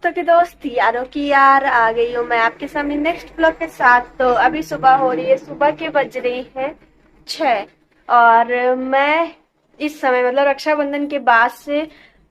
दोस्तों के दोस्त यारों की यार आ गई हूँ मैं आपके सामने नेक्स्ट ब्लॉग के साथ। तो अभी सुबह हो रही है, सुबह के बज रही है 6। और मैं इस समय मतलब रक्षाबंधन के बाद से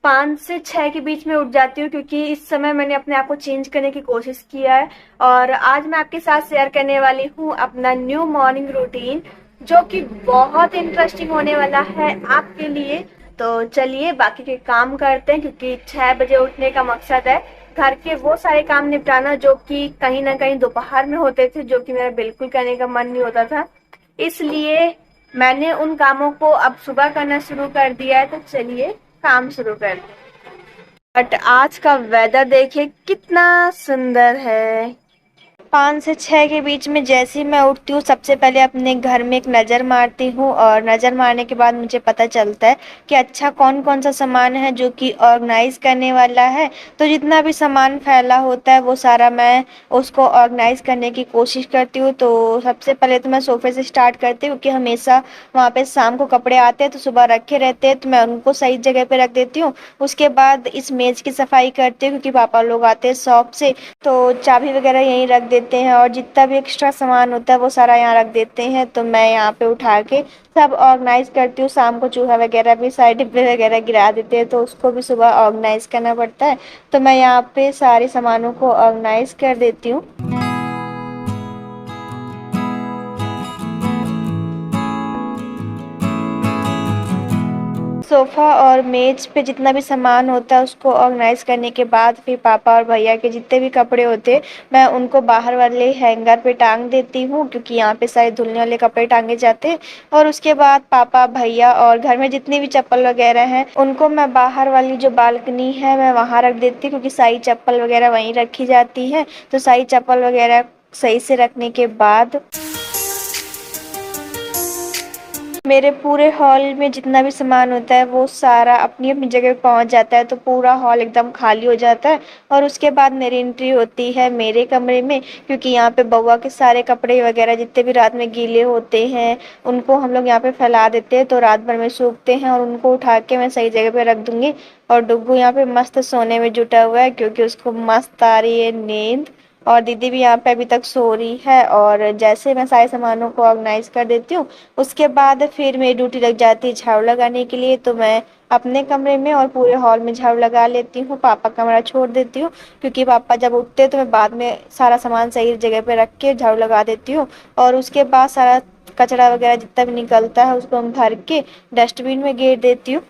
5 से 6 के बीच में उठ जाती हूँ, क्योंकि इस समय मैंने अपने आप को चेंज करने की कोशिश किया है। और आज मैं आपके साथ शेयर करने वाली हूँ अपना न्यू मॉर्निंग रूटीन, जो कि बहुत इंटरेस्टिंग होने वाला है आपके लिए। तो चलिए बाकी के काम करते हैं, क्योंकि 6 बजे उठने का मकसद है घर के वो सारे काम निपटाना जो कि कहीं ना कहीं दोपहर में होते थे, जो कि मेरा बिल्कुल करने का मन नहीं होता था। इसलिए मैंने उन कामों को अब सुबह करना शुरू कर दिया है। तो चलिए काम शुरू करते हैं। बट आज का वेदर देखिए कितना सुंदर है। 5 से 6 के बीच में जैसे ही मैं उठती हूँ, सबसे पहले अपने घर में एक नज़र मारती हूँ, और नज़र मारने के बाद मुझे पता चलता है कि अच्छा कौन कौन सा सामान है जो कि ऑर्गेनाइज करने वाला है। तो जितना भी सामान फैला होता है वो सारा मैं उसको ऑर्गेनाइज करने की कोशिश करती हूँ। तो सबसे पहले तो मैं सोफे से स्टार्ट करती हूँ, क्योंकि हमेशा वहाँ पे शाम को कपड़े आते हैं तो सुबह रखे रहते हैं, तो मैं उनको सही जगह पे रख देती हूँ। उसके बाद इस मेज़ की सफाई करती हूँ, क्योंकि पापा लोग आते हैं शॉप से, तो चाबी वगैरह यहीं रख देते हैं, और जितना भी एक्स्ट्रा सामान होता है वो सारा यहाँ रख देते हैं। तो मैं यहाँ पे उठा के सब ऑर्गेनाइज करती हूँ। शाम को चूहा वगैरह भी सारे डिब्बे वगैरह गिरा देते हैं, तो उसको भी सुबह ऑर्गेनाइज करना पड़ता है। तो मैं यहाँ पे सारे सामानों को ऑर्गेनाइज कर देती हूँ। सोफ़ा और मेज़ पे जितना भी सामान होता है उसको ऑर्गेनाइज़ करने के बाद फिर पापा और भैया के जितने भी कपड़े होते हैं मैं उनको बाहर वाले हैंगर पे टांग देती हूँ, क्योंकि यहाँ पे सारे धुलने वाले कपड़े टांगे जाते हैं। और उसके बाद पापा भैया और घर में जितनी भी चप्पल वगैरह हैं उनको मैं बाहर वाली जो बालकनी है मैं वहाँ रख देती हूँ, क्योंकि सारी चप्पल वगैरह वहीं रखी जाती है। तो सारी चप्पल वगैरह सही से रखने के बाद मेरे पूरे हॉल में जितना भी सामान होता है वो सारा अपनी अपनी जगह पे पहुंच जाता है, तो पूरा हॉल एकदम खाली हो जाता है। और उसके बाद मेरी एंट्री होती है मेरे कमरे में, क्योंकि यहाँ पे बउआ के सारे कपड़े वगैरह जितने भी रात में गीले होते हैं उनको हम लोग यहाँ पे फैला देते हैं, तो रात भर में सूखते हैं, और उनको उठा के मैं सही जगह पे रख दूंगी। और डुग्गू यहाँ पे मस्त सोने में जुटा हुआ है, क्योंकि उसको मस्त आ रही है नींद। और दीदी भी यहाँ पे अभी तक सो रही है। और जैसे मैं सारे सामानों को ऑर्गेनाइज कर देती हूँ उसके बाद फिर मेरी ड्यूटी लग जाती है झाड़ू लगाने के लिए। तो मैं अपने कमरे में और पूरे हॉल में झाड़ू लगा लेती हूँ, पापा का कमरा छोड़ देती हूँ, क्योंकि पापा जब उठते हैं तो मैं बाद में सारा सामान सही जगह पे रख के झाड़ू लगा देती हूँ। और उसके बाद सारा कचरा वगैरह जितना भी निकलता है उसको हम भर के डस्टबिन में गिर देती हूँ।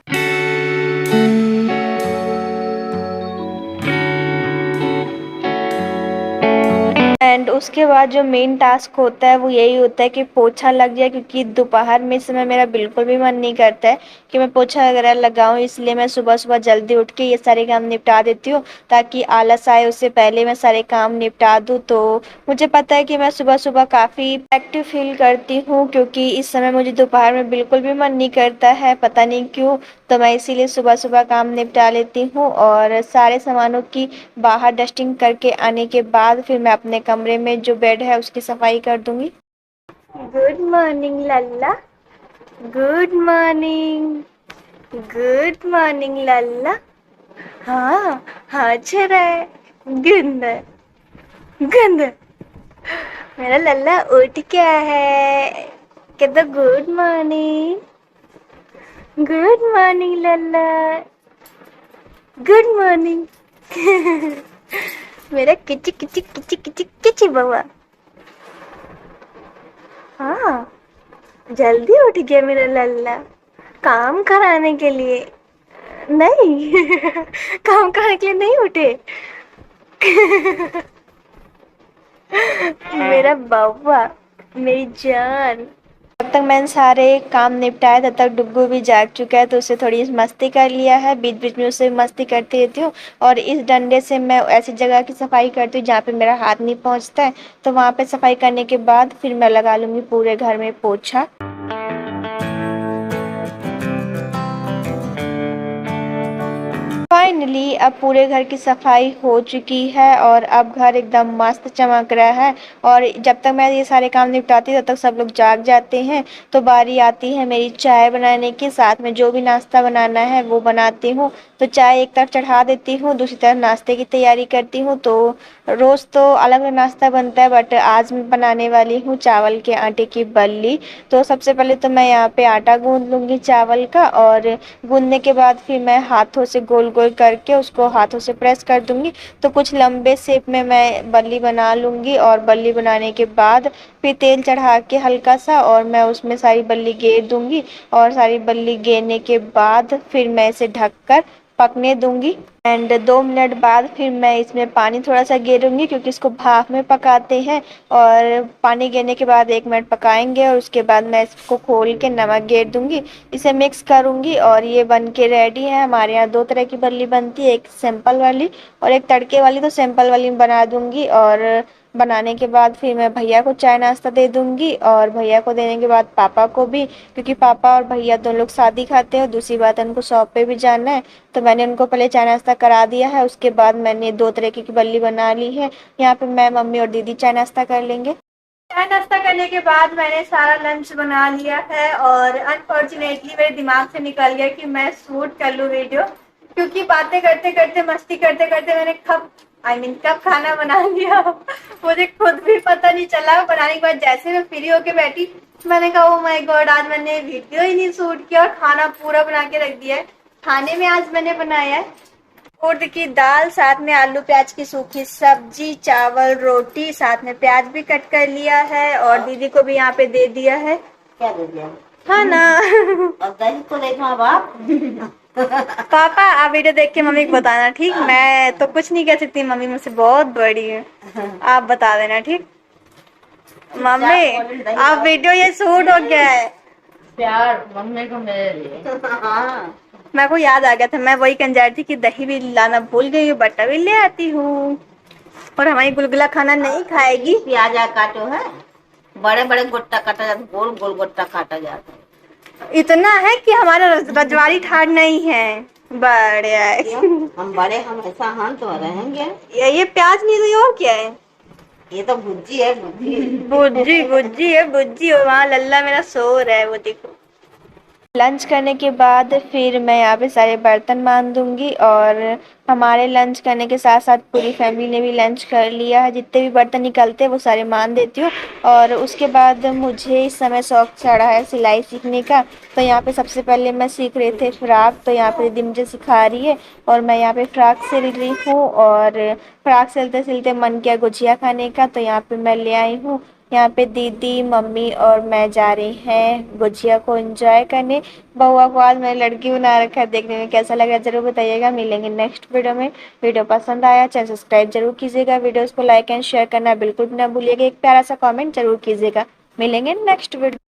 एंड उसके बाद जो मेन टास्क होता है वो यही होता है कि पोछा लग जाए, क्योंकि दोपहर में इस समय मेरा बिल्कुल भी मन नहीं करता है कि मैं पोछा वगैरह लगाऊं। इसलिए मैं सुबह सुबह जल्दी उठ के ये सारे काम निपटा देती हूँ, ताकि आलस आए उससे पहले मैं सारे काम निपटा दूँ। तो मुझे पता है कि मैं सुबह सुबह काफ़ी एक्टिव फील करती हूँ, क्योंकि इस समय मुझे दोपहर में बिल्कुल भी मन नहीं करता है, पता नहीं क्यों। तो मैं इसीलिए सुबह सुबह काम निपटा लेती हूँ, और सारे सामानों की बाहर डस्टिंग करके आने के बाद फिर मैं अपने कमरे में जो बेड है उसकी सफाई कर दूंगी। गुड मॉर्निंग लल्ला, गुड मॉर्निंग, गुड मॉर्निंग लल्ला। हाँ हाँ अच्छा रहा है। Good, good. मेरा लल्ला उठ क्या है, कहता गुड मॉर्निंग, गुड मॉर्निंग लल्ला, गुड मॉर्निंग। मेरा किची किची किची किची किची बउआ। हाँ जल्दी उठ गया मेरा लल्ला काम कराने के लिए। नहीं काम कराने के लिए नहीं उठे। मेरा बउआ, मेरी जान। जब तक मैंने सारे काम निपटाए तब तक डुग्गू भी जाग चुका है, तो उससे थोड़ी मस्ती कर लिया है। बीच बीच में उससे मस्ती करती रहती हूँ, और इस डंडे से मैं ऐसी जगह की सफाई करती हूँ जहाँ पे मेरा हाथ नहीं पहुँचता है। तो वहाँ पे सफाई करने के बाद फिर मैं लगा लूँगी पूरे घर में पोछा। फाइनली अब पूरे घर की सफाई हो चुकी है और अब घर एकदम मस्त चमक रहा है। और जब तक मैं ये सारे काम निपटाती हूँ तब तक सब लोग जाग जाते हैं। तो बारी आती है मेरी चाय बनाने की, साथ में जो भी नाश्ता बनाना है वो बनाती हूँ। तो चाय एक तरफ चढ़ा देती हूँ, दूसरी तरफ नाश्ते की तैयारी करती हूँ। तो रोज़ तो अलग अलग नाश्ता बनता है, बट आज मैं बनाने वाली हूँ चावल के आटे की बल्ली। तो सबसे पहले तो मैं यहाँ पे आटा गूंद लूँगी चावल का, और गूंदने के बाद फिर मैं हाथों से गोल गोल करके उसको हाथों से प्रेस कर दूंगी। तो कुछ लंबे शेप में मैं बल्ली बना लूँगी, और बल्ली बनाने के बाद फिर तेल चढ़ा के हल्का सा, और मैं उसमें सारी बल्ली घेर दूंगी। और सारी बल्ली घेरने के बाद फिर मैं इसे ढककर पकने दूंगी। एंड 2 मिनट बाद फिर मैं इसमें पानी थोड़ा सा गेरूंगी, क्योंकि इसको भाप में पकाते हैं। और पानी गिरने के बाद 1 मिनट पकाएंगे, और उसके बाद मैं इसको खोल के नमक गेर दूंगी, इसे मिक्स करूंगी, और ये बन के रेडी है। हमारे यहाँ 2 तरह की बल्ली बनती है, एक सिंपल वाली और एक तड़के वाली। तो सिंपल वाली बना दूंगी, और बनाने के बाद फिर मैं भैया को चाय नाश्ता दे दूंगी, और भैया को देने के बाद पापा को भी, क्योंकि पापा और भैया दोनों लोग साथ ही खाते हैं। दूसरी बात है उनको शॉप पे भी जाना है, तो मैंने उनको पहले चाय नाश्ता करा दिया है। उसके बाद मैंने 2 तरह की बल्ली बना ली है। यहाँ पे मैं, मम्मी और दीदी चाय नाश्ता कर लेंगे। चाय नाश्ता करने के बाद मैंने सारा लंच बना लिया है, और अनफॉर्चुनेटली मेरे दिमाग से निकल गया कि मैं शूट कर लूँ वीडियो, क्योंकि बातें करते करते, मस्ती करते करते मैंने कब खाना बना लिया मुझे खुद भी पता नहीं चला। बनाने के बाद जैसे मैं फ्री होके बैठी, मैंने कहा ओ माय गॉड, आज मैंने वीडियो ही नहीं शूट किया और खाना पूरा बना के रख दिया है। खाने में आज मैंने बनाया है उड़द की दाल, साथ में आलू प्याज की सूखी सब्जी, चावल, रोटी, साथ में प्याज भी कट कर लिया है, और दीदी को भी यहाँ पे दे दिया है। क्या दे दिया? हाँ ना अब दही को देखना बाप। पापा आप वीडियो देख के मम्मी को बताना, ठीक? मैं तो कुछ नहीं कह सकती, मम्मी मुझसे बहुत बड़ी है, आप बता देना, ठीक? मम्मी आप वीडियो ये शूट हो गया है। प्यार मम्मी को मेरे लिए। हाँ। मेरे को याद आ गया था, मैं वही कहने जा रही थी कि दही भी लाना भूल गई हूँ, बट्टा भी ले आती हूँ। और हमारी गुलगुला खाना नहीं खाएगी। प्याज काटो है, बड़े बड़े गोटा काटा जाता, गोल गोल गोटा काटा जाता। इतना है कि हमारा रजवाड़ी ठाड़ नहीं है, बड़े है। हम बड़े हमेशा हम तो रहेंगे। ये प्याज नहीं तो और क्या है? ये तो भुज्जी है, भुज्जी भुज्जी भुज्जी है, भुज्जी। और वहाँ लल्ला मेरा सो रहा है, वो देखो। लंच करने के बाद फिर मैं यहाँ पे सारे बर्तन मान दूंगी, और हमारे लंच करने के साथ साथ पूरी फैमिली ने भी लंच कर लिया है। जितने भी बर्तन निकलते हैं वो सारे मान देती हूँ। और उसके बाद मुझे इस समय शौक चढ़ा है सिलाई सीखने का। तो यहाँ पे सबसे पहले मैं सीख रही थी फ्रॉक, तो यहाँ पे दीदी मुझे सिखा रही है, और मैं यहाँ पे फ्रॉक सिल रही हूँ। और फ्रॉक सिलते सिलते मन किया गुजिया खाने का, तो यहाँ पे मैं ले आई हूँ। यहाँ पे दीदी, मम्मी और मैं जा रही हैं गुजिया को एंजॉय करने। बउआ को आज मैंने लड़की बना रखा है, देखने में कैसा लग रहा है जरूर बताइएगा। मिलेंगे नेक्स्ट वीडियो में। वीडियो पसंद आया चैनल सब्सक्राइब जरूर कीजिएगा, वीडियोस को लाइक एंड शेयर करना बिल्कुल भी ना भूलिएगा, एक प्यारा सा कमेंट जरूर कीजिएगा। मिलेंगे नेक्स्ट वीडियो।